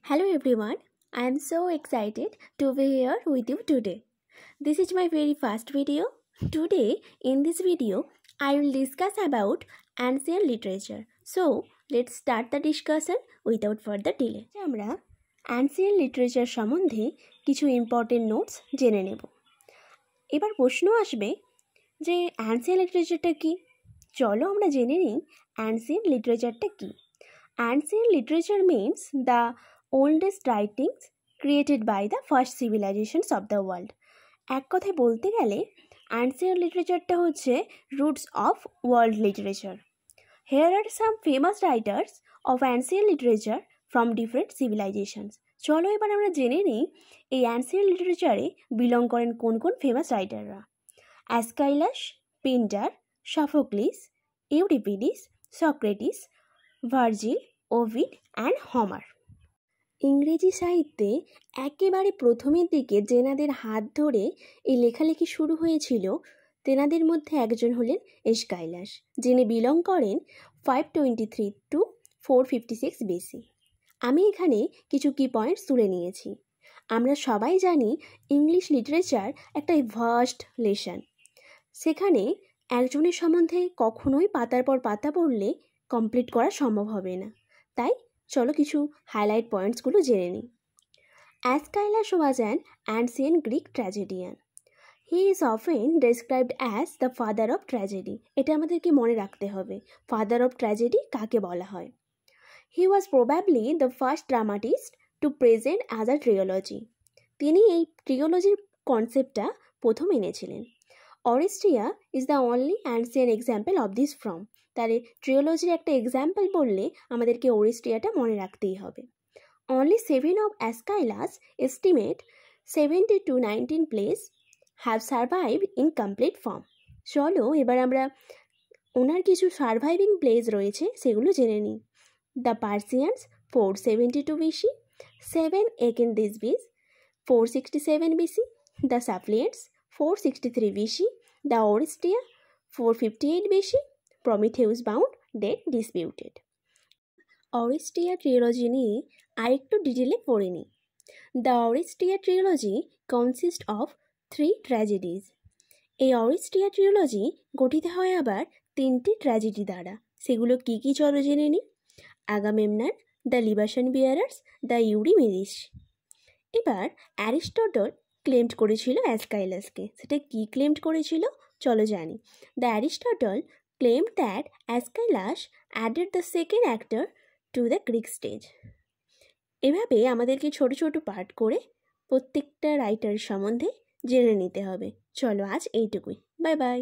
Hello everyone, I am so excited to be here with you today. This is my very first video. Today in this video, I will discuss about ancient literature. So let's start the discussion without further delay. আমরা ancient literature সম্বন্ধে কিছু important notes জেনে নেব। এবার প্রশ্ন আসবে যে ancient literature কি? চলো আমরা জেনে নিই ancient literature কি। Ancient literature means the oldest writings created by the first civilizations of the world. এক কথায় বলতে গেলে ancient literature হচ্ছে roots of world literature. Here are some famous writers of ancient literature from different civilizations. চলো এবার আমরা জেনে নিই এই ancient literature বিলং করেন কোন কোন ফেমাস রাইটাররা। Aeschylus, Pinter, Sophocles, Euripides, Socrates, Virgil, Ovid and Homer. ইংরেজি সাহিত্যে একেবারে প্রথমের দিকে যেনাদের হাত ধরে এই লেখালেখি শুরু হয়েছিল তেনাদের মধ্যে একজন হলেন এস্কাইলাস, যিনি বিলং করেন 523 টু 456 BC। আমি এখানে কিছু কি পয়েন্টস তুলে নিয়েছি। আমরা সবাই জানি ইংলিশ লিটারেচার একটা ভাস্ট লেসন। সেখানে একজনের সম্বন্ধে কখনোই পাতার পর পাতা পড়লে কমপ্লিট করা সম্ভব হবে না। তাই চলো কিছু হাইলাইট পয়েন্টসগুলো জেনে নিই। Aeschylus was an ancient Greek tragedian. He is often described as the father of tragedy. এটা আমাদেরকে মনে রাখতে হবে, ফাদার অফ ট্র্যাজেডি কাকে বলা হয়। He was probably the first dramatist to present as a trilogy. তিনি এই ট্রিওলজির কনসেপ্টটা প্রথম এনেছিলেন। Oresteia is the only ancient example of this from. তাহলে ট্রিওলজির একটা এক্সাম্পল বললে আমাদেরকে ওরেস্ট্রিয়াটা মনে রাখতেই হবে। Only 7 of Aeschylus estimate 70 to 19 plays have survived in complete form. চলো এবার আমরা ওনার কিছু সার্ভাইভিং প্লেস রয়েছে সেগুলো জেনে নিই। The Persians 472 BC, 7 Achaemenid BC, 467 BC, the Suppliants 463 BC, the Oresteia 458 BC, Prometheus Bound, date disputed. Oresteia trilogy নিয়ে আরেকটু ডিটেলে পড়ে নিই। The Oresteia trilogy consist of 3 tragedies. এই অরেস্ট্রিয়া ট্রিওলজি গঠিত হয় আবার 3টি ট্র্যাজেডি দ্বারা। সেগুলো কী কী চলো জেনে নিই। আগামেমনান, দ্য লিবাশন বিয়ারার্স, দ্য ইউরিপিডিস। এবার অ্যারিস্টটল ক্লেমড করেছিল অ্যাস্কাইলাসকে। সেটা কী ক্লেমড করেছিল চলো জানি। The Aristotle claimed that Aeschylus added the second actor to the Greek stage. এভাবে আমাদেরকে ছোট ছোট পার্ট করে প্রত্যেকটা রাইটার সম্বন্ধে জেনে নিতে হবে। চলো আজ এইটুকুই, বাই বাই।